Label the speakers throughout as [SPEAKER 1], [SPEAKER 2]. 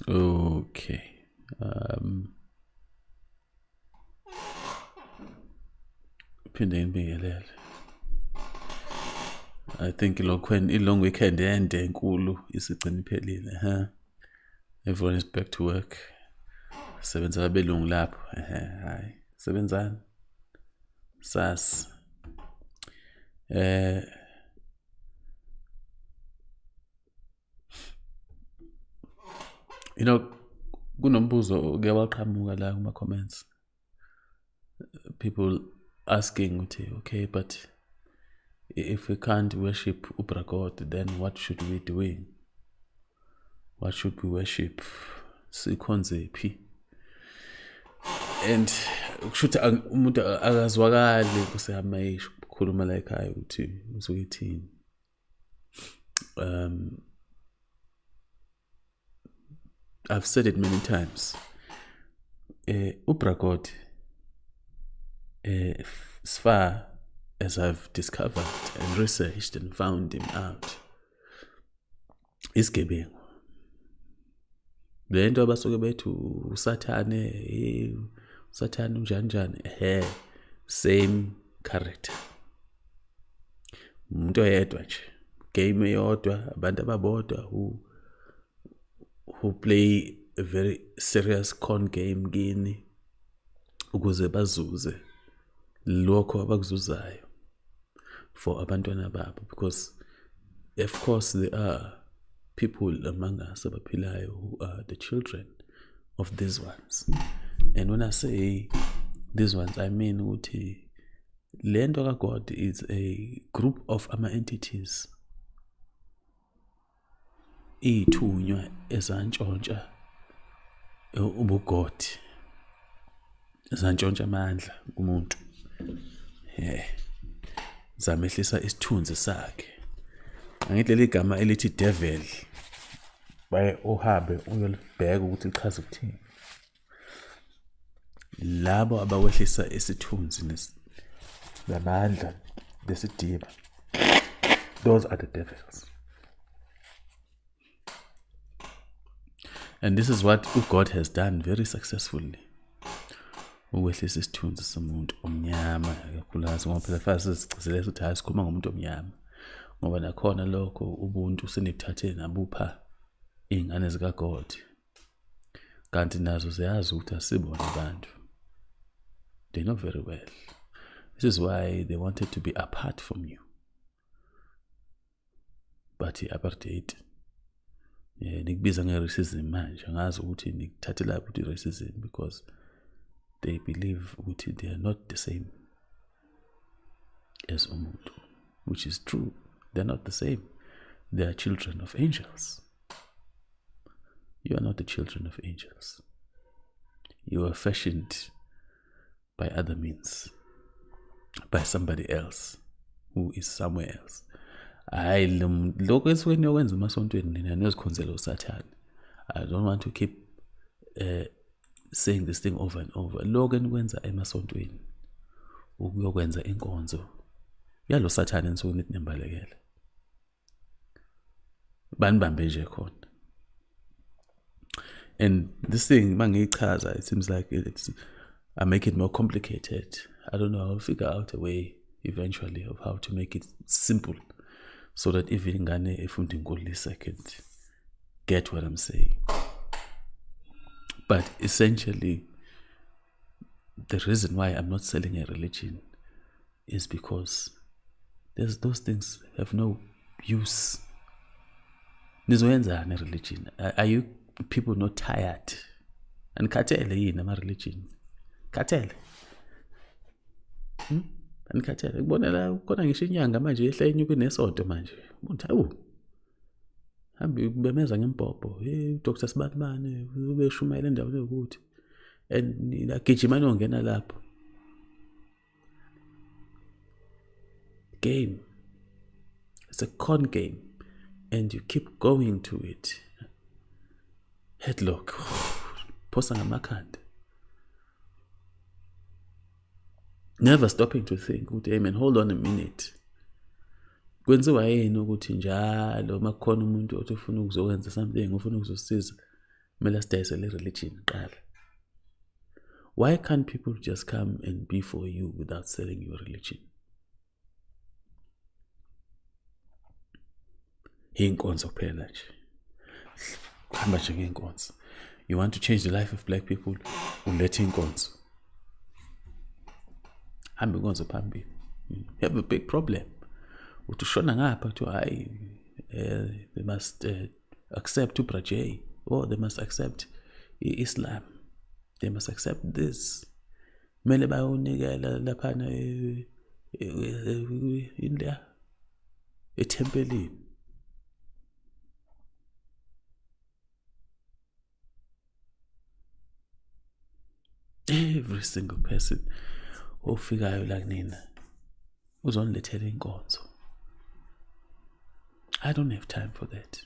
[SPEAKER 1] Okay. Phinde ngibingelele. I think long weekend ende enkulu isigcina iphelile, huh? Everyone is back to work. Sebenza abelungu lapho. Hayi. Sebenzani? Sas. Kunombuzo ke waqhamuka la kuma comments. People asking okay, but if we can't worship uBragot, then what should we be doing? What should we worship? Sikhonze phi? And kushuthi umuntu akazwakali kusehamayisho ukukhuluma la ekhaya ukuthi uzoyithini. I've said it many times. uBragot, as far as I've discovered and researched and found him out, is gebengu. Le nto abasuke bethi usathane unjani, same character. Umuntu oyedwa nje, game eyodwa, abantu ababodwa who play a very serious con game kini ukuze bazuze lokho abakuzuzayo for abantwana babo, because of course there are people among us abaphilayo who are the children of these ones. And when I say these ones, I mean ukuthi le nto kaGod is a group of entities ithunywa ezantshontsha ubugodi, ezantshontsha amandla kumuntu, zamehlisa isithunzi sakhe. Angithi leli gama elithi devil baye uhambe uyolibheka ukuthi lichaza ukuthini. Labo abawehlisa isithunzi namandla lesidiba, those are the devils. And this is what God has done very successfully. Ukwehlisa isithunzi somuntu omnyama kakhulukazi ngoba phela fast sizicizele ukuthi hayi sikhuluma ngomuntu omnyama, ngoba nakhona lokho ubuntu senithathe nabupha ingane zikaGod, kanti nazo ziyazi ukuthi asibona abantu. They know very well. This is why they wanted to be apart from you. But apartheid, nikubiza nge-racism manje, angazi ukuthi nikuthathela ukuthi racism, because they believe ukuthi they are not the same as umuntu, which is true. They're not the same. They are children of angels. You are not the children of angels. You are fashioned by other means, by somebody else who is somewhere else. I don't want to keep saying this thing over and over. Logan wenza emasontweni ukuyokwenza inkonzo yalo sathane ensukwini etimbalekele. Banibambe nje khona. And this thing mangichaza, it seems like I make it more complicated. I don't know, I'll figure out a way eventually of how to make it simple so that even ingane efunda inkulisa can get what I'm saying. But essentially, the reason why I'm not selling a religion is because those things have no use. Nizoyenza a religion. Are you people not tired? And katele yini ama religion? Katele. And katele. Kubonela khona ngisho inyanga manje ehla enyuke nesonto manje. Umuntu hawu. Hambi kubemeza ngempopho. Dr. Sibatmane ubeshumayela endaweni yokuthi. And agijima nongena lapho. Game. It's a con game. And you keep going to it. Headlock. Phosa ngamakhanda. Never stopping to think, hey man, hold on a minute. Kwenziwa yini ukuthi njalo makukhona umuntu othi ufuna ukuzokwenza something, ufuna ukuzosiza, kumele sidayisele religion qala. Why can't people just come and be for you without selling your religion? Iy'nkonzo kuphela nje. Hamba nje ngey'nkonzo. You want to change the life of black people? Ulethe iy'nkonzo. Hamba inkonzo phambili. You have a big problem. Uthi ushona ngapha kuthiwa hayi they must accept uBrajay, or they must accept Islam. They must accept this. Mele bayonikela laphana India ethempelini. Every single person ofikayo la kunina uzonilethela inkonzo. I don't have time for that.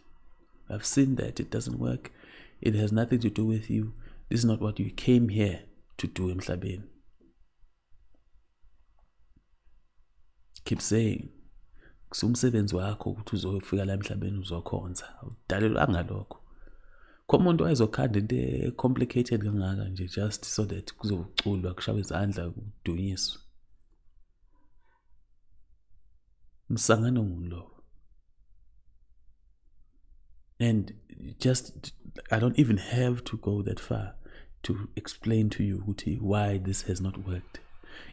[SPEAKER 1] I've seen that it doesn't work. It has nothing to do with you. This is not what you came here to do emhlabeni. Keep saying, kusumsebenzi wakho ukuthi uzofika la emhlabeni uzokhonza. Udalelwanga lokho. Kwa umuntu wayezokhanda into complicated kangaka nje just so that kuzoculwa kushawe izandla kudunyiswe. Msangano ngulo. And just, I don't even have to go that far to explain to you why this has not worked.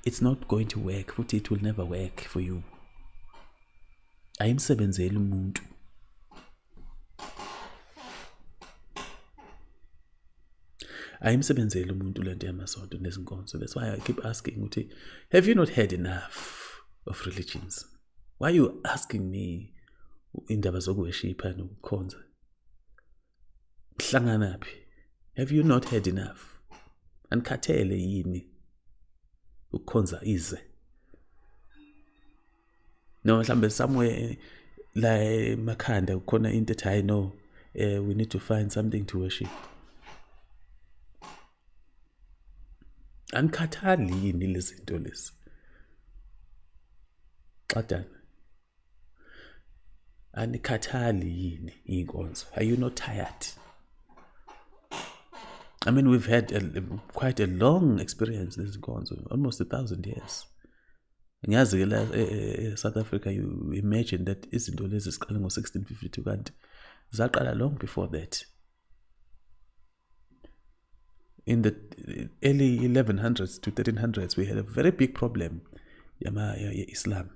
[SPEAKER 1] It's not going to work. It will never work for you. Ayimsebenzeli umuntu. Ayimsebenzeli umuntu lento yamasonto nezinkonzo. That's why I keep asking, have you not had enough of religions? Why are you asking me indaba zokuweshipha nokukhonza? Hlanganaphi? Have you not had enough? Anikhathele yini ukukhonza ize? No, mhlambe somewhere la emakhanda kukhona into ethi I know we need to find something to worship. Anikhathali yini lezi zinto lezi? Xadana. Anikhathali yini inkonzo? Are you not tired? I mean, we've had quite a long experience this inkonzo, almost 1,000 years. Ngiyazi la South Africa, you imagine that izinto lezi ziqala ngo-1652 kanti zaqala long before that. In the early 1100s to 1300s, we had a very big problem, Islam.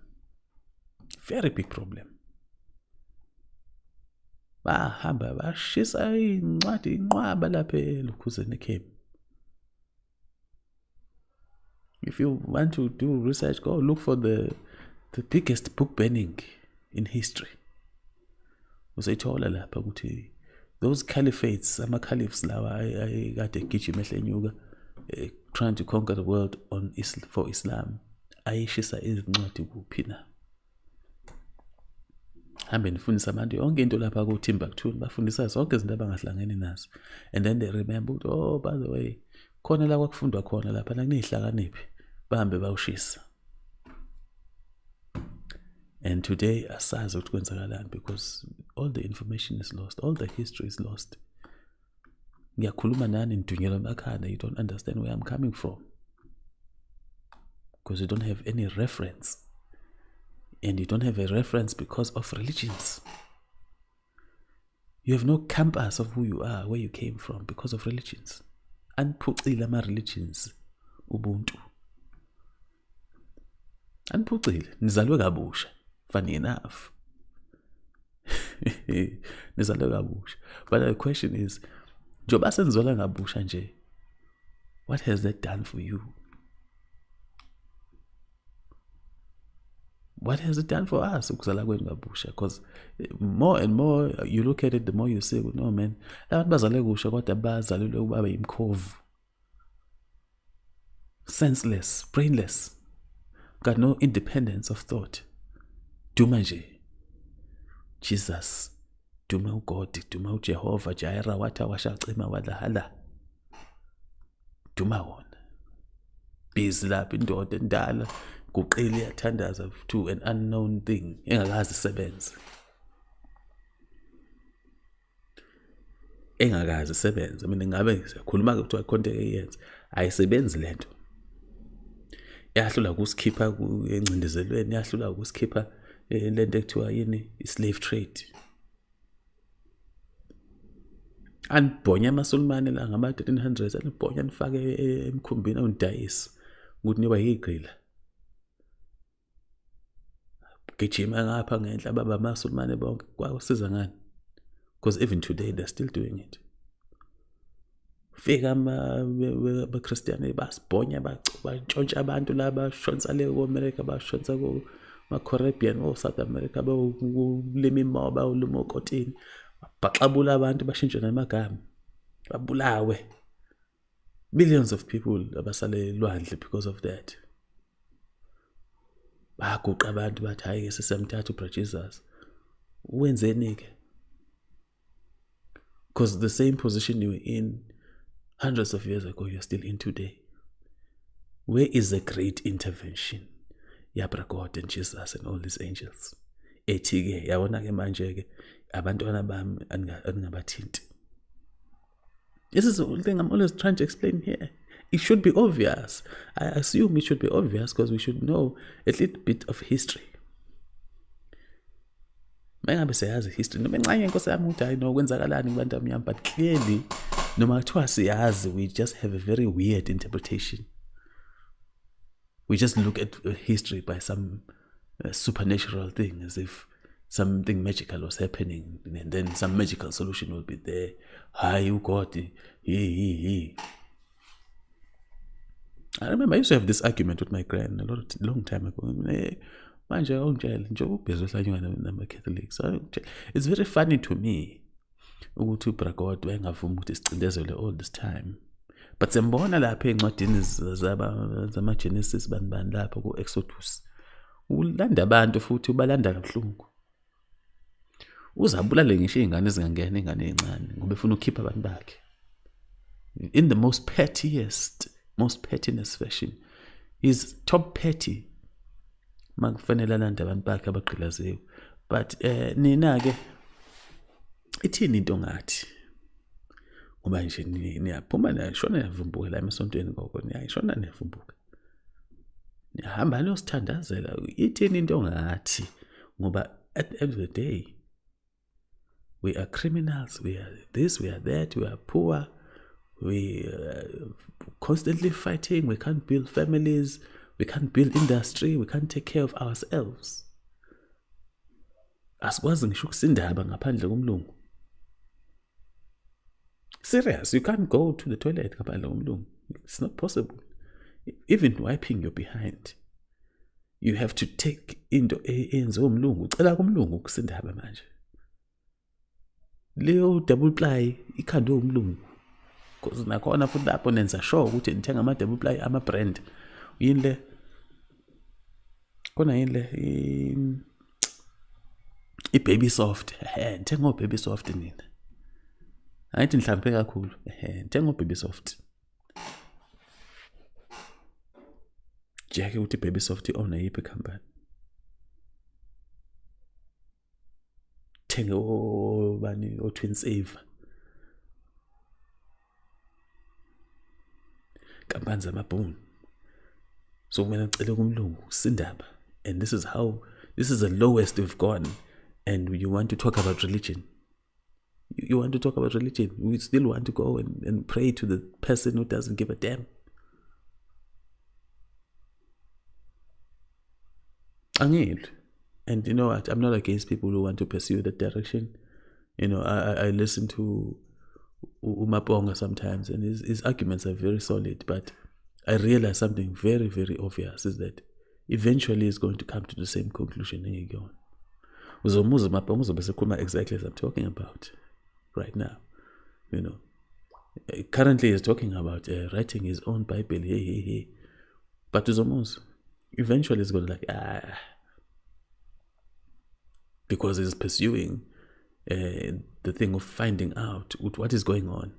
[SPEAKER 1] Very big problem. Bahamba bashisa incwadi inqwaba lapha eLukhuzeni eCape. If you want to do research, go look for the biggest book burning in history. Usayithola lapha ukuthi those caliphates, ama-caliphs lawa kade gijima ehlenyuka trying to conquer the world for Islam, ayishisa izincwadi kuphi na? Hambe nifundisa abantu yonke into lapha ku-Timbuktu, bafundisa zonke izinto abangahlangene nazo. And then they remember, oh, by the way, khona la kwakufundwa khona lapha nakunezihlakaniphi, bahambe bawushisa. And today asazi ukuthi kwenzakalani because all the information is lost, all the history is lost. Ngiyakhuluma nani nidunyelwa emakhanda, you don't understand where I'm coming from. Because you don't have any reference. And you don't have a reference because of religions. You have no compass of who you are, where you came from, because of religions. Aniphucile ama-religions ubuntu. Aniphucile, nizalwe kabusha. Funny enough. Nizalwe kabusha. But the question is, njoba senizalwe kabusha nje, what has that done for you? What has it done for us? Because more and more you look at it, the more you say, no man, senseless, brainless, got no independence of thought. Duma nje, Jesus, duma uGod, duma uJehova, Jaira, wata washacima walahala. Duma wona. Busy lapha indoda endala. Kuqili yathandaza to an unknown thing engakazi isebenze. engakazi isebenze. Mina ngabe siyakhuluma kuthiwa content eyenza ayisebenzi lento. Yahlula ukusikhipha engcindezelweni, yahlula ukusikhipha lento ekuthiwa yini i-slave trade. Anibhonye amaSulumane la ngama-1300s, anibhonye anifake emkhumbini awundayisi ukuthi niba yigqila. Gijima ngapha ngenhla baba amaSulumane bonke, kwasiza ngani? Because even today they're still doing it. Fika abaKhristiyane basibhonya bantshontsha abantu laba bashonsa le ko-America, bashonsa ko-Caribbean, South America, ulima imoba, ulima okotini, baxabula abantu bashintshe namagama, babulawe. Millions of people abasale lwandle because of that. Baguqa abantu bathi hayi ke sisemthatha uBra Jesus. Wenzeni ke? Because the same position you were in hundreds of years ago, you're still in today. Where is the great intervention? Yabra God and Jesus and all these angels. Ethi-ke yabona ke manje ke abantwana bami aningabathinti. This is the only thing I'm always trying to explain here. It should be obvious. I assume it should be obvious because we should know a little bit of history. Mangabe siyazi history noma encane inkosi yami ukuthi hayi no kwenzakalani kubantu abamnyama, but clearly noma kuthiwa siyazi, we just have a very weird interpretation. We just look at history by some supernatural thing, as if something magical was happening and then some magical solution will be there. Hi, you got it. He. I remember I used to have this argument with my grand long time ago. Manje awungitshela nje ubhizi ohlanywana nama-Catholics. So it's very funny to me ukuthi uBra God wayengavuma ukuthi sicindezele all this time. But sembona lapha encwadini zama-Genesis bani lapha ku-Exodus. Ulanda abantu futhi ubalanda kabuhlungu. Uzabulale ngisho izingane ezingangena, ingane ezincane ngoba efuna ukukhipha abantu bakhe. In the most pettiness fashion. He's top petty. Makufanele alanda abantu bakhe abagqilaziwe. But nina ke ithini into ngathi? Ngoba nje niyaphuma niyashona niyavumbuka la emasontweni ngoko, niyashona niyavumbuka. Niyahamba niyosithandazela. Ithini into ngathi? Ngoba at the end of the day, we are criminals, we are this, we are that, we are poor, we are constantly fighting, we can't build families, we can't build industry, we can't take care of ourselves. Asikwazi ngisho ukusindaba ngaphandle komlungu. Serious, you can't go to the toilet ngaphandle komlungu. It's not possible. Even wiping your behind, you have to take into enze umlungu. Ucela kumlungu ukusindaba manje. Leo double ply ikhande umlungu. Because nakhona futhi lapho nenza sure ukuthi nithenga ama double ply ama brand. Yini le? Kona yini le i-baby soft. Nithenga baby soft nina. Ayithi mhlambe kakhulu. Nithenga baby soft. Jake ukuthi baby soft iona yiphi company? Thenge bani o-Twin Saver. Kampani zamabhunu. So kumele ngicele kumlungu sindaba. And this is the lowest we've gone. And you want to talk about religion. You want to talk about religion. We still want to go and pray to the person who doesn't give a damn. Angel. And you know what? I'm not against people who want to pursue that direction. You know, I listen to Umaponga sometimes, and his arguments are very solid. But I realize something very, very obvious is that eventually he's going to come to the same conclusion. There you go. Uzomuza Umaponga uzobe exactly as I'm talking about right now. You know, currently he's talking about writing his own Bible. Hey. But uzomuza eventually he's going to because he's pursuing the thing of finding out what is going on.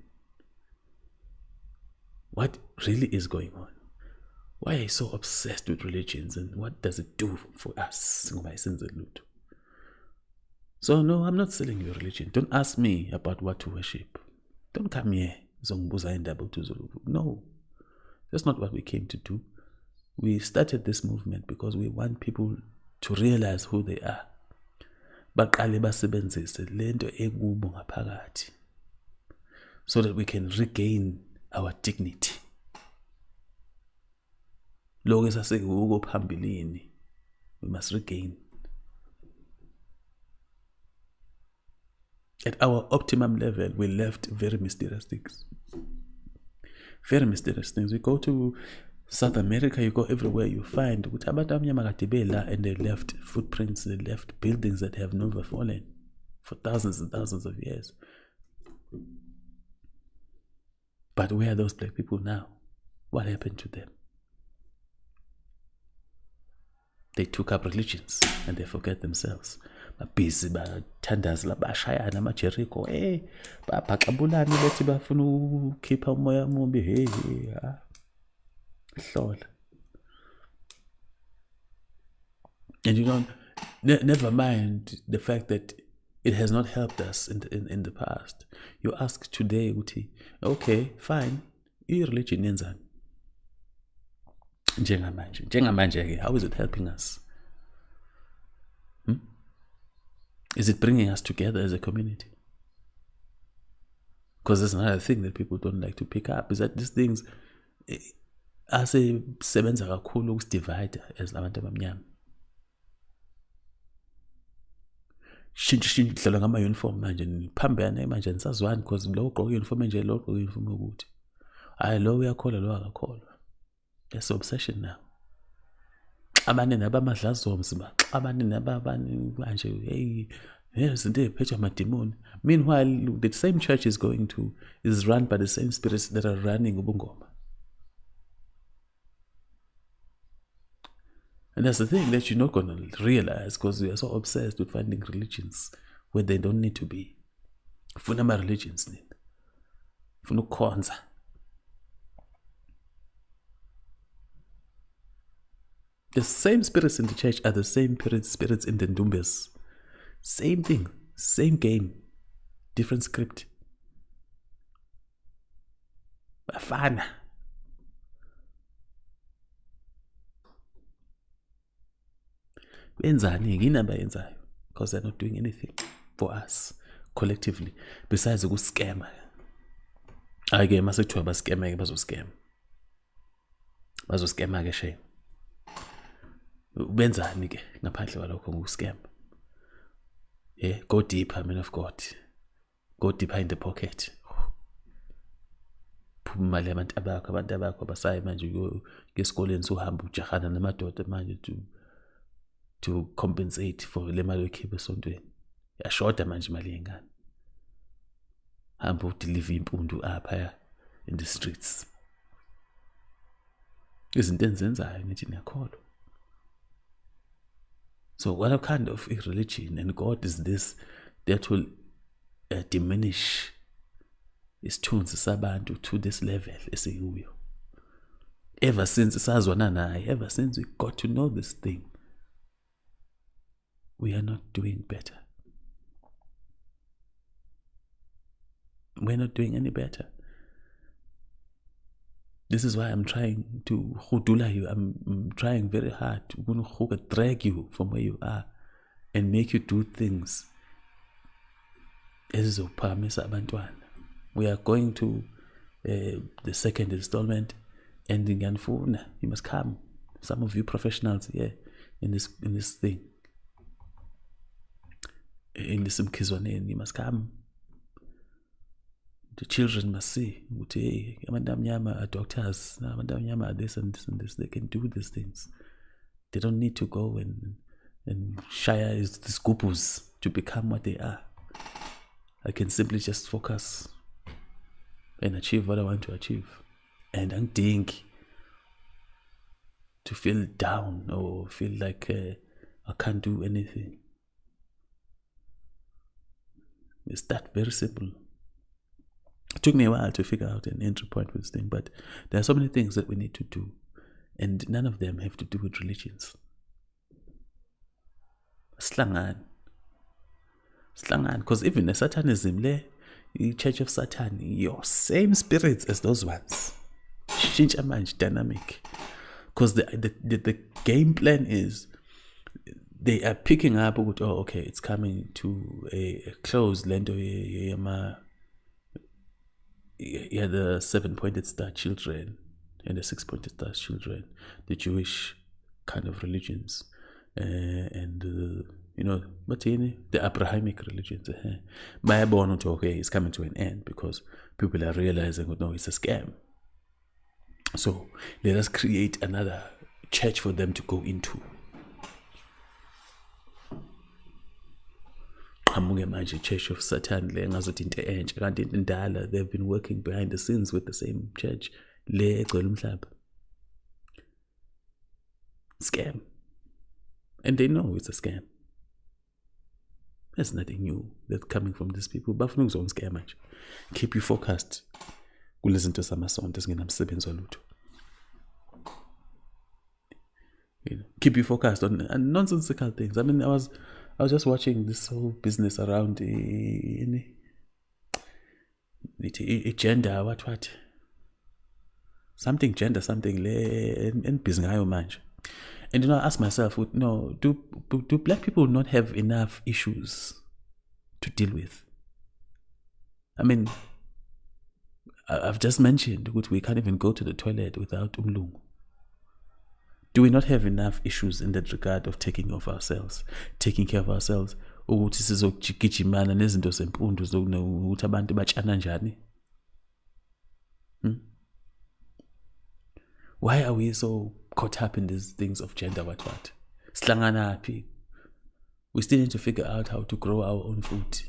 [SPEAKER 1] What really is going on? Why are you so obsessed with religions, and what does it do for us? So no, I'm not selling your religion. Don't ask me about what to worship. Don't come here. No, that's not what we came to do. We started this movement because we want people to realize who they are. Baqale basebenzise lento ekubo ngaphakathi, so that we can regain our dignity. Lokho esasekuko phambilini, we must regain. At our optimum level, we left very mysterious things. Very mysterious things. We go to South America, you go everywhere, you find and they left footprints, they left buildings that have never fallen for thousands and thousands of years. But where are those black people now? What happened to them? They took up religions and they forget themselves. Busy bathandaza labashayana amaJericho babhaxabulani bethi bafuna ukhipha umoya omubi hlola. And you know, never mind the fact that it has not helped us in the past. You ask today, Uti, okay, fine, i-religion yenzani? Njengamanje, how is it helping us? Is it bringing us together as a community? Because there's another thing that people don't like to pick up, is that these things asebenza kakhulu ukusdivide as abantu abamnyama. Shintsha dlala ngama-uniform manje, niphambene manje nisazwani because lo ugqoke i-uniform enje, lo ugqoke i-uniform ukuthi. Hayi, lo uyakholwa, lo akakholwa. That's the obsession now. Abanye nabamadlazomsi baxabane nababani manje, hey, izinto eziphethwe amademoni. Meanwhile, the same church is run by the same spirits that are running ubungoma. And that's the thing that you're not going to realize because we are so obsessed with finding religions where they don't need to be. Funa ama-religions nini. Funa ukukhonza. The same spirits in the church are the same spirits in the Ndumbes. Same thing, same game, different script. Bafana. Benzani inamba yenzayo because they're not doing anything for us collectively besides ukuscam. Ake masekuthiwa bascam bazoscam. Bazoscam ke shame. Benzani ke ngaphandle kwalokho ngokuscam? Go deeper, man of God. Go deeper in the pocket. Phuma imali yabantu abakho abasayi manje ngesikoleni sohamba ujahana namadoda manje to compensate for le mali oyikhipha esontweni. Yashoda manje imali yengane. Hamba udeliver impundu apha in the streets. Izinto enzenzayo nithi niyakholwa. So what kind of religion and God is this that will diminish isithunzi sabantu to this level esikuyo? Ever since sazwana naye, ever since we got to know this thing, we are not doing better. We're not doing any better. This is why I'm trying to hudula you. I'm trying very hard to drag you from where you are and make you do things. We are going to the second installment, ending and phone. You must come. Some of you professionals here in this thing. In this Mkizwane, you must come. The children must see, hey, are doctors, are this and this and this. They can do these things. They don't need to go and shire these gupus to become what they are. I can simply just focus and achieve what I want to achieve. And I'm think to feel down or feel like I can't do anything. It's that very simple. It took me a while to figure out an entry point with this thing, but there are so many things that we need to do, and none of them have to do with religions. Slangan. Because even the Satanism, the Church of Satan, your same spirits as those ones. Change a man's dynamic. Because the game plan is they are picking up with, oh, okay, it's coming to a close. Lendo the 7-pointed star children and the 6-pointed star children, the Jewish kind of religions, and but the Abrahamic religions. Okay, it's coming to an end because people are realizing, no, it's a scam. So let us create another church for them to go into. Church of Satan, they've been working behind the scenes with the same church. Scam. And they know it's a scam. There's nothing new that's coming from these people. But for scam, keep you focused. Listen to some songs. Keep you focused on nonsensical things. I mean, I was just watching this whole business around gender, what something gender, something and business manje. And I ask myself, do black people not have enough issues to deal with? I mean, I've just mentioned we can't even go to the toilet without umlungu. Do we not have enough issues in that regard of taking care of ourselves? Ukuthi sizogijimana nezinto zempundu ukuthi abantu batshana njani? Why are we so caught up in these things of gender, what? Slangana happy. We still need to figure out how to grow our own food,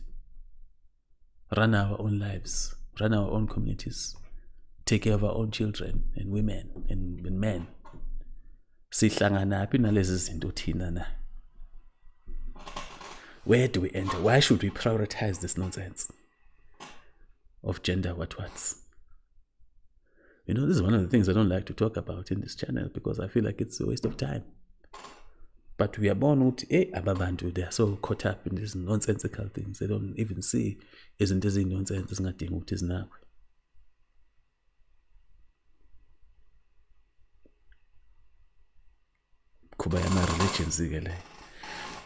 [SPEAKER 1] run our own lives, run our own communities, take care of our own children and women and men. Where do we enter? Why should we prioritize this nonsense of gender what's? This is one of the things I don't like to talk about in this channel because I feel like it's a waste of time. But we are born with ababantu. They are so caught up in these nonsensical things. They don't even see isn't this nonsense, it's nothing what is now.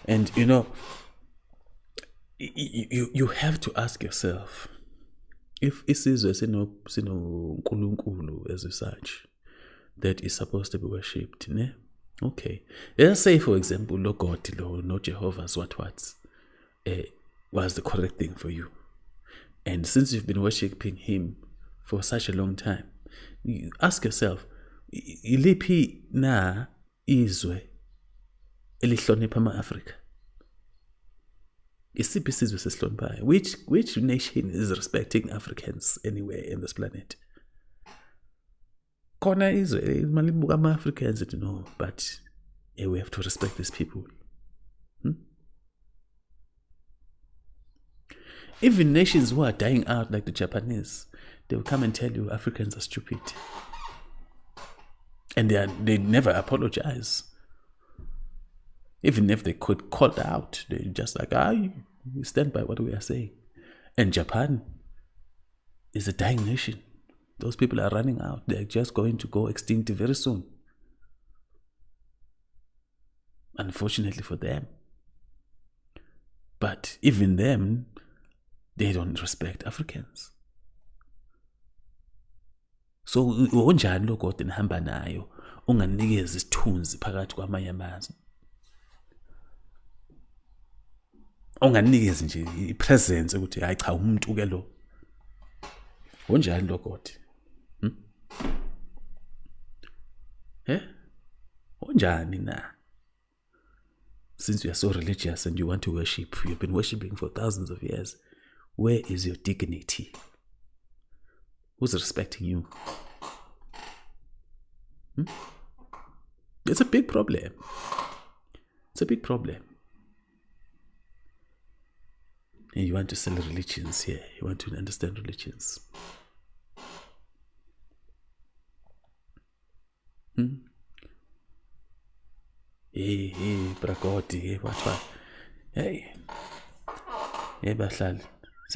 [SPEAKER 1] And you have to ask yourself, if isizwe sino nkulunkulu as such that is supposed to be worshipped, ne? Okay, let's say for example no God, no Jehovah's what was the correct thing for you, and since you've been worshipping him for such a long time, you ask yourself, iliphi na izwe elihlonipha ama-Afrika? Isiphi isizwe sesihloniphayo? Which nation is respecting Africans anywhere in this planet? Khona izwe malibuka ama-Africans, but we have to respect these people. Even nations who are dying out like the Japanese, they will come and tell you Africans are stupid. And they never apologize. Even if they could call out, they're just like, we stand by what we are saying. And Japan is a dying nation. Those people are running out. They're just going to go extinct very soon. Unfortunately for them. But even them, they don't respect Africans. So unjani lo God nihamba nayo unganikeza isithunzi phakathi kwamanye amazwe? Unganikeza nje ipresence ukuthi hayi cha umuntu ke lo. Unjani lo God? Unjani na? Since you are so religious and you want to worship, you've been worshipping for thousands of years, where is your dignity? Who's respecting you? It's a big problem. It's a big problem. And you want to sell religions here. You want to understand religions. Hey, brakoti, what? Hey, bahlali.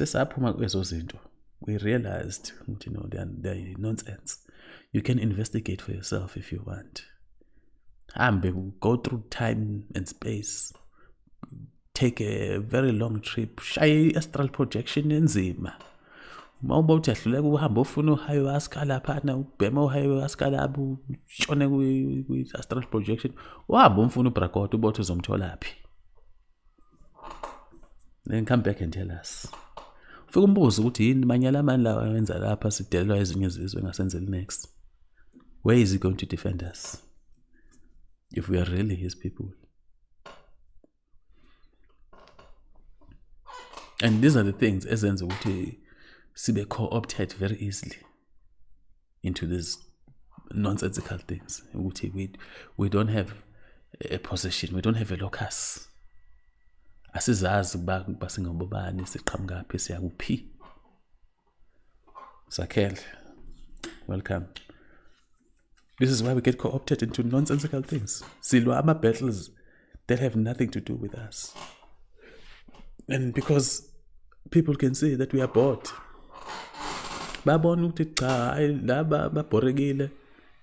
[SPEAKER 1] sesaphuma kwezo zinto, we realized, they're nonsense. You can investigate for yourself if you want. Go through time and space, take a very long trip, shaye astral projection enzima. Uma uba uthi ahluleka uhamba ufuna uhayawaska laphana, ubhema uhayawaska labo, utshone kwi-astral projection, uhamba umfuna ubrakota ubothi uzomtholaphi. Then come back and tell us. Ufike umbuzo ukuthi yini manyala amani lawa awenza lapha sidelelwa ezinye izizwe ngasenzeli next. Where is he going to defend us if we are really his people? And these are the things ezenza ukuthi sibe co-opted very easily into these nonsensical things. We don't have a possession, we don't have a locus. Asizazi ukuba singobani, siqhamukaphi, siyakuphi. Sakhele, welcome. This is why we get co-opted into nonsensical things. Silwa ama-battles that have nothing to do with us. And because people can see that we are bored. Babona ukuthi cha laba baborekile,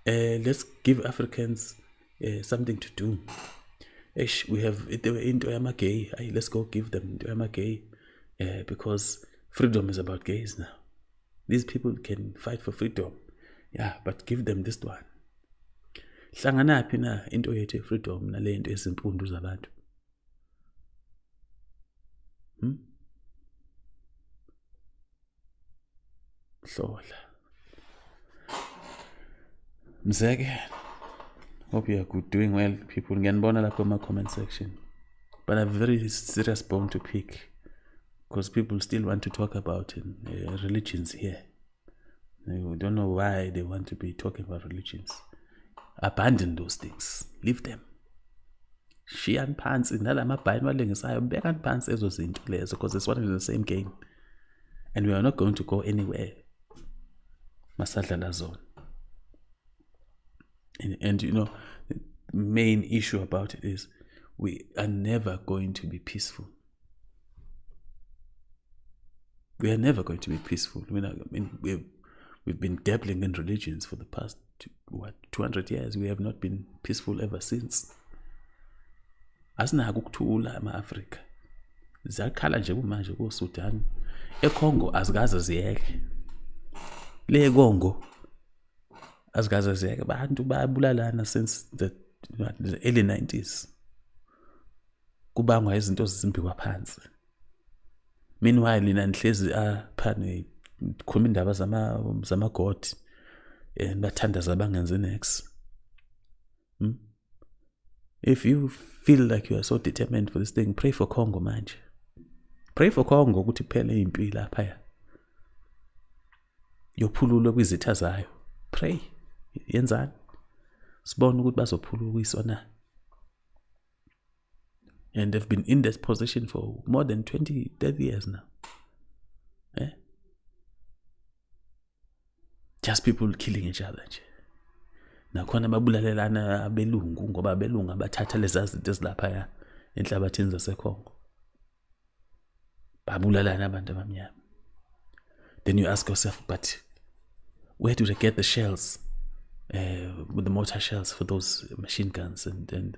[SPEAKER 1] let's give Africans something to do. We have into gay. Let's go give them into gay, because freedom is about gays now. These people can fight for freedom, yeah, but give them this one. Hlanganaphi na into yethu freedom nale into ezimpundu zabantu. Hlola. Mzeke, hope you are good, doing well, people. Ngiyanibona lapho in my comment section. But I have a very serious bone to pick, because people still want to talk about religions here. We don't know why they want to be talking about religions. Abandon those things. Leave them. Shiyani phansi nala mabhayini walengisayo, bekani phansi ezo zinto lezo, because it's one of the same game. And we are not going to go anywhere. Masadlala zone. And you know, the main issue about it is we are never going to be peaceful. We are never going to be peaceful. We've been dabbling in religions for the past 200 years. We have not been peaceful ever since. Asinako ukuthula ama-Afrika. Ziyakhala nje kumanje ko-Sudan. ECongo azikaze ziyeke. Le Congo azikaze ziyeke. Abantu bayabulalana since the early 90s. Kubangwa izinto zizimbi kwaphansi. Meanwhile nina nihlezi phane khuluma indaba zamagodi bathandaza bangenze next. If you feel like you are so determined for this thing, pray for Congo manje. Pray for Congo ukuthi kuphele impi lapha. Yophululwe kwizitha zayo. Pray. Yenzani? Sibone ukuthi bazophulukiswa na. And they've been in this position for more than 30 years now. Just people killing each other. Nakhona babulalelana abelungu ngoba abelungu abathatha lezi zinto ezilapha enhlabathini zaseCongo. Babulalana abantu abamnyama. Then you ask yourself, but where do they get the shells? With the mortar shells for those machine guns, and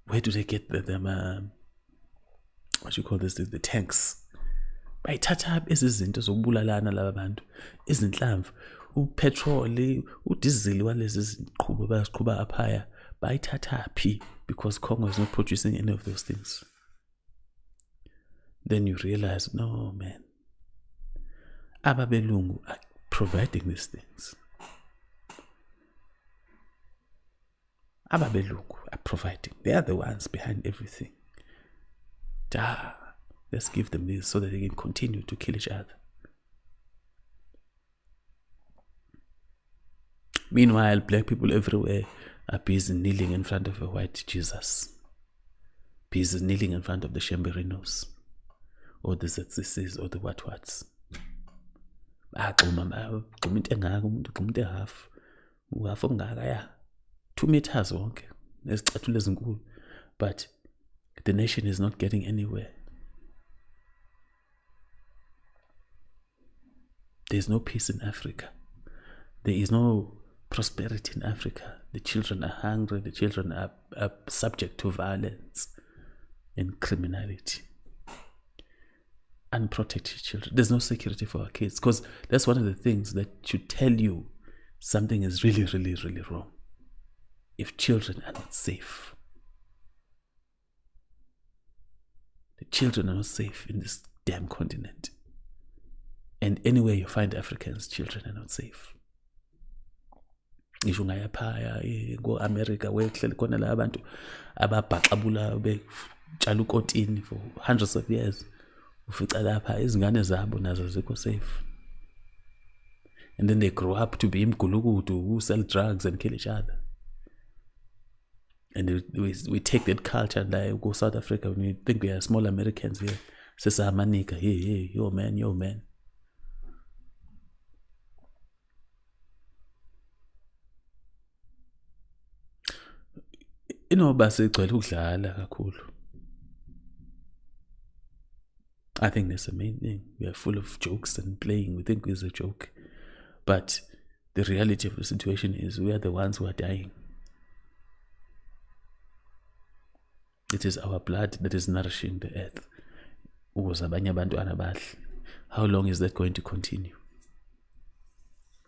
[SPEAKER 1] where do they get the tanks? Bayithatha ezi zinto zokubulalana laba bantu, izinhlamvu, upetrol, udizili walezi ziqhubo bayasiqhuba aphaya, bayithatha phi, because Congo is not producing any of those things. Then you realize, no man, ababelungu are providing these things. Ababelungu are providing. They are the ones behind everything. Let's give them this so that they can continue to kill each other. Meanwhile, black people everywhere are busy kneeling in front of a white Jesus. Busy kneeling in front of the Shemberinos, or the ZCCs, or the what-whats. Half. 2 meters wonke. But the nation is not getting anywhere. There's no peace in Africa. There is no prosperity in Africa. The children are hungry. The children are subject to violence and criminality. Unprotected children. There's no security for our kids, because that's one of the things that should tell you something is really, really, really wrong. If children are not safe. The children are not safe in this damn continent. And anywhere you find Africans, children are not safe. Ngisho ngayaphaya go-America wehleli khona la abantu ababhaqabula betshala ukotini for hundreds of years. Ufica lapha izingane zabo nazo zikho safe. And then they grow up to be imgulukudu who sell drugs and kill each other. And we take that culture and like go South Africa when we think we are small Americans here. Sesa manika, hey, yo man. Basigcwele ukudlala kakhulu. I think that's the main thing. We are full of jokes and playing. We think it's a joke. But the reality of the situation is we are the ones who are dying. It is our blood that is nourishing the earth. How long is that going to continue?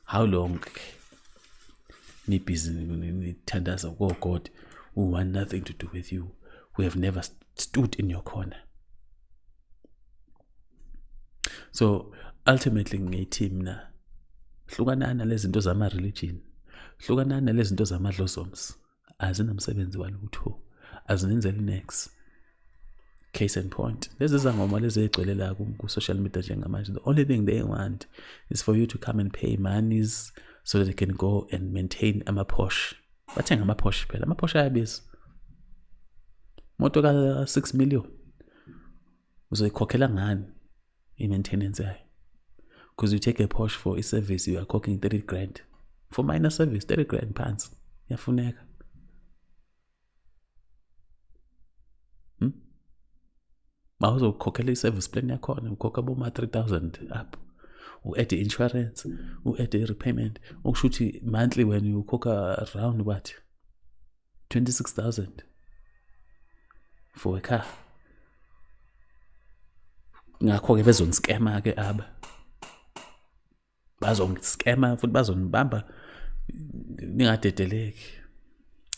[SPEAKER 1] How long? Oh God, who want nothing to do with you, who have never stood in your corner. So ultimately ngithi mina hlukanana lezi zinto zama religion, hlukanana lezi zinto zama dlozoms, azinamsebenzi walutho, azinenzeli next. Case in point, lezi zangoma lezi egcwele la ku social media njengamanje, the only thing they want is for you to come and pay monies so that they can go and maintain ama-Porsche. Bathenga ama-Porsche phela, ama-Porsche ayabiza. Moto ka 6 million. Uzoyikhokhela ngani i-maintenance yayo? Because you take a Porsche for a service, you are cooking 30 grand. For minor service, 30 grand pants. Yafuneka. Mawuzokhokhela i-service plan yakhona, ukhokha boma 3,000 up. U-add insurance, u-add repayment. Ukushuthi monthly when you khokha around what? 26,000 for a car. Ngakho-ke bezongiskema-ke aba. Bazongiskema futhi bazonibamba ningadedeleki.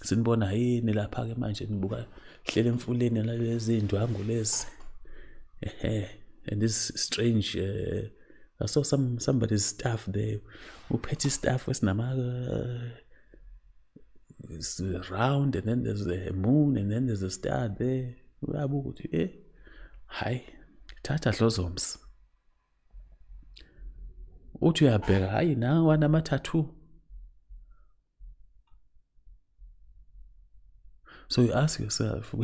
[SPEAKER 1] Sinibona yini lapha-ke manje nibuka hlele emfuleni lalezi ndwangu lezi. And this strange I saw somebody's staff there. Uphethe staff wesinama it's round, and then there's a moon, and then there's a star there. Uyabuka ukuthi hayi thatha dlozoms. Uthi uyabheka hayi nawa nama-tattoo. So you ask yourself,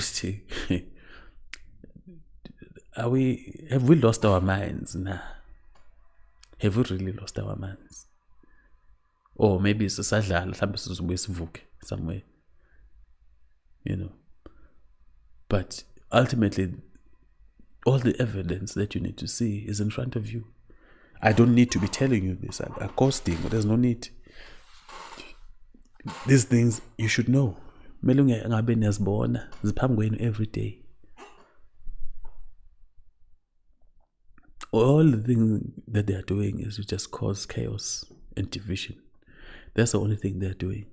[SPEAKER 1] have we lost our minds? Nah. Have we really lost our minds? Or maybe it's a sadlala, somewhere. But ultimately, all the evidence that you need to see is in front of you. I don't need to be telling you this. I'm accosting. There's no need. These things you should know. Every day. All the things that they are doing is to just cause chaos and division. That's the only thing they're doing.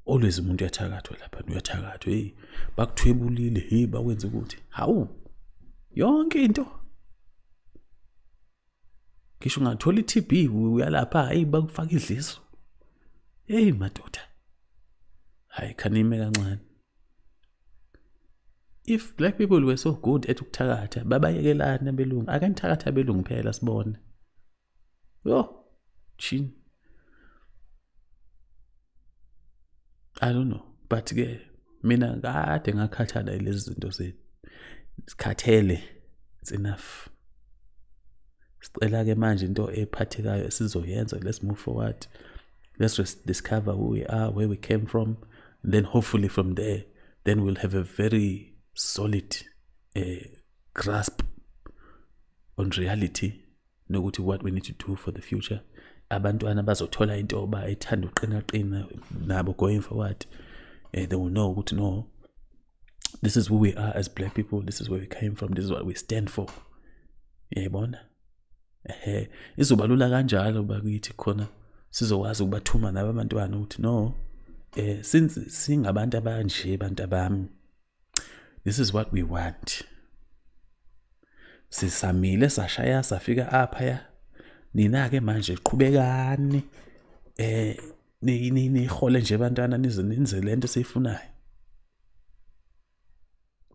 [SPEAKER 1] Always umuntu uyathakathwa lapha, uyathakathwa. Bakuthwebulile, bakwenza ukuthi. Hawu. Yonke into. Ngisho ungathola i-TB uyalapha, bakufaka idliso. Madoda. Hayi khanime kancane. If black people were so good at ukuthakatha, babayekelana abelungu. Akanithakatha abelungu phela sibone. Yo, chin. I don't know, but ke mina kade ngakhathala lezi zinto zethu. Sikhathele. It's enough. Sicela ke manje into ephathekayo esizoyenza. Let's move forward. Let's just discover who we are, where we came from, and then hopefully from there, then we'll have a very solid grasp on reality nokuthi what we need to do for the future. Abantwana bazothola into ethanda uqina nabo going forward. They will know ukuthi no, this is who we are as black people, this is where we came from, this is what we stand for. Yayibona? Izobalula kanjalo bakithi khona sizokwazi ukubathuma nabo abantwana ukuthi no, since singabantu abanje bantu abami, this is what we want. Sisamile sashaya safika apha ya. Nina ke manje qhubekani ni hole nje bantwana nizenze lento siyifunayo.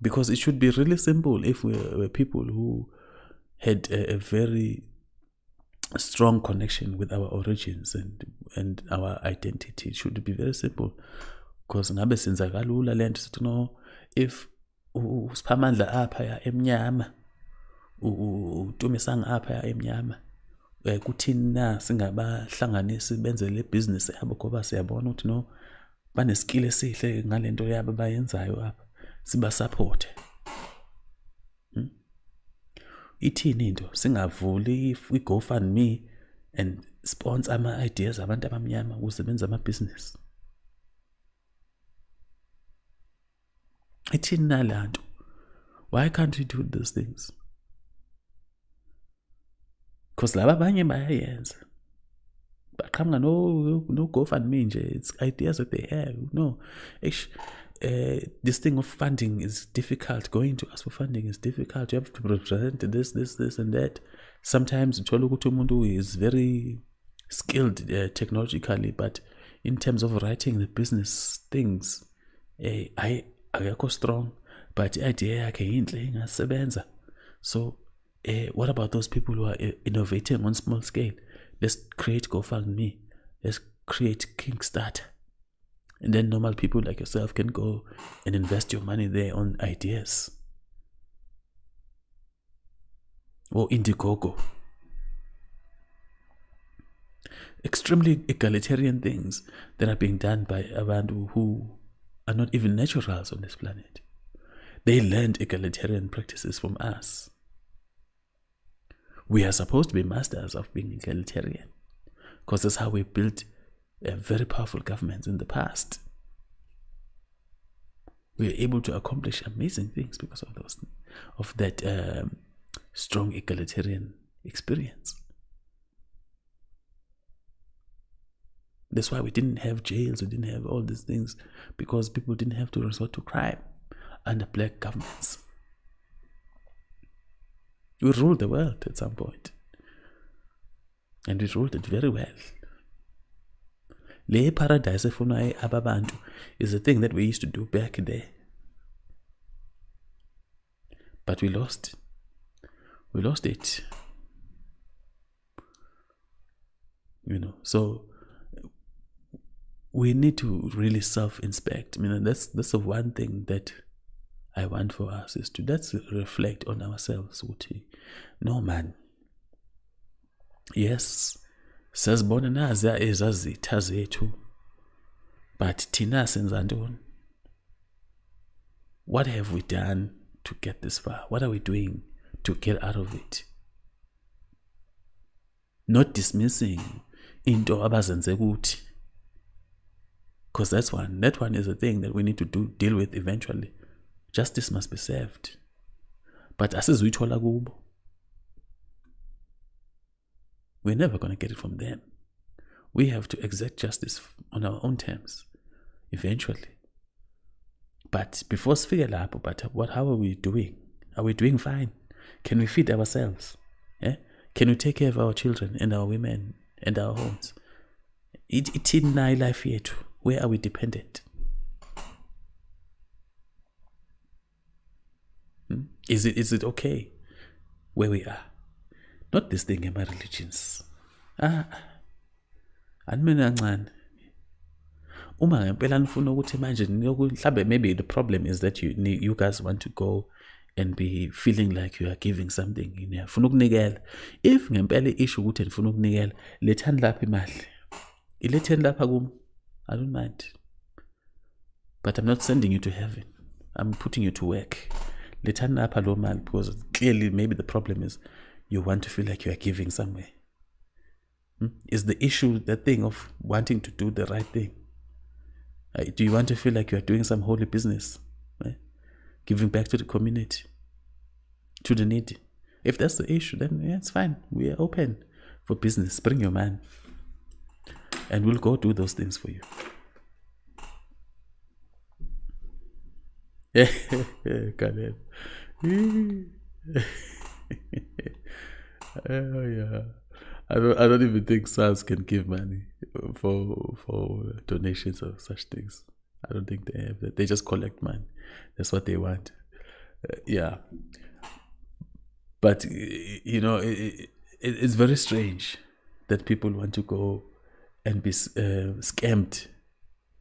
[SPEAKER 1] Because it should be really simple if we were people who had a very strong connection with our origins and our identity. It should be very simple. Because ngabe senza kalula lento sithi no, if usiphamandla apha ya emnyama utumisanga apha ya emnyama, kuthini na singabahlanganisi benze le business yabo ngoba siyabona ukuthi no bane skill esihle ngalento yabo bayenzayo apha, siba support. Ithini into singavuli i-GoFundMe and sponsor ama ideas abantu abamnyama ukuze benze ama business. Ithini nalanto? Why can't we do these things? Because laba abanye bayayenza. Baqhamuka no GoFundMe nje, it's ideas that they have. No, this thing of funding is difficult. Going to ask for funding is difficult. You have to present this and that. Sometimes uthola ukuthi umuntu is very skilled technologically, but in terms of writing the business things, akekho strong, but idea yakhe yinhle ingasebenza. So what about those people who are innovating on small scale? Let's create GoFundMe. Let's create Kickstarter. And then normal people like yourself can go and invest your money there on ideas. Or Indiegogo. Extremely egalitarian things that are being done by abantu who are not even naturals on this planet. They learned egalitarian practices from us. We are supposed to be masters of being egalitarian, because that's how we built very powerful governments in the past. We are able to accomplish amazing things because of that strong egalitarian experience. That's why we didn't have jails, we didn't have all these things, because people didn't have to resort to crime under black governments. We ruled the world at some point. And we ruled it very well. Le paradise efunwayo ababantu is a thing that we used to do back there. But we lost. We lost it. So we need to really self-inspect. That's the one thing that I want for us, is to let's reflect on ourselves. No man. Yes, sazibona naza ezazitha zethu, but thina senza ntoni? What have we done to get this far? What are we doing to get out of it? Not dismissing into abazenze kuthi, because that one is a thing that we need to deal with eventually. Justice must be served. But asizuyithola kubo, we're never going to get it from them. We have to exact justice on our own terms, eventually. But before sifike lapho, how are we doing? Are we doing fine? Can we feed ourselves? Can we take care of our children and our women and our homes? Ithini na life yethu? Where are we dependent? Is it okay where we are? Not this thing about religions. Animena kancane. Uma ngempela nifuna ukuthi manje mhlawumbe maybe the problem is that you guys want to go and be feeling like you are giving something. Nifuna ukunikela. If ngempela issue ukuthi nifuna ukunikela, lethani lapha imali. Iletheni lapha kum. I don't mind. But I'm not sending you to heaven. I'm putting you to work. Lethani lapha lo mali, because clearly maybe the problem is you want to feel like you are giving somewhere? Is the issue that thing of wanting to do the right thing? Do you want to feel like you are doing some holy business? Giving back to the community, to the needy? If that's the issue, then yeah, it's fine. We are open for business. Bring your man. And we'll go do those things for you. Got it. Oh yeah. I don't even think SARS can give money for donations or such things. I don't think they have that. They just collect money. That's what they want. Yeah. But it's very strange that people want to go and be scammed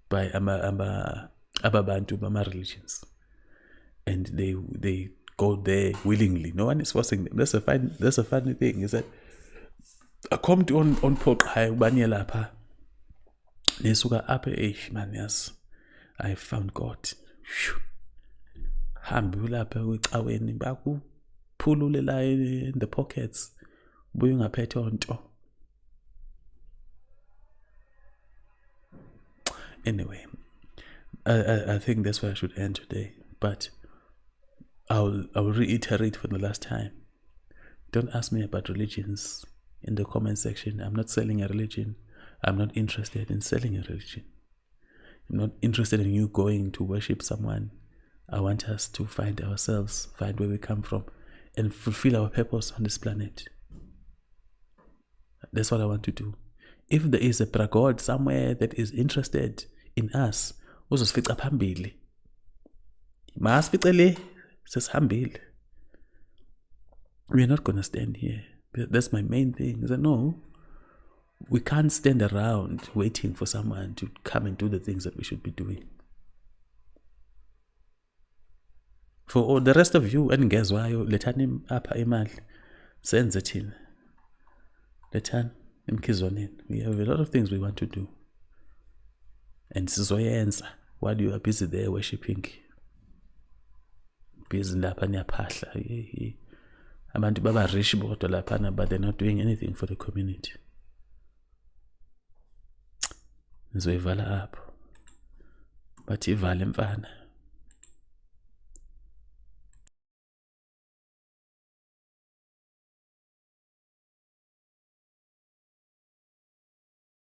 [SPEAKER 1] by ababantu bama religions, and they go there willingly. No one is forcing them. That's a funny thing, is that I come to on poqhayo ubanye lapha nesuka apha man, yes, I found God. Hambe lapha kwicaweni bakuphulule la in the pockets, buye ungaphethe onto. Anyway, I think that's where I should end today, but I'll reiterate for the last time. Don't ask me about religions in the comment section. I'm not selling a religion. I'm not interested in selling a religion. I'm not interested in you going to worship someone. I want us to find ourselves, find where we come from, and fulfill our purpose on this planet. That's what I want to do. If there is a God somewhere that is interested in us, uzosifica phambili. Masficele sesihambile. We're not going to stand here. That's my main thing. Is that no, we can't stand around waiting for someone to come and do the things that we should be doing. For all the rest of you, and guess why? Lethani apha imali senze thina. Lethani emkhizwaneni. We have a lot of things we want to do, and sizoyenza while you are busy there worshiping. Busy lapha niyaphahla. Abantu baba rich bodwa laphana, but they're not doing anything for the community. Nizoyivala apho. But ivale mfana.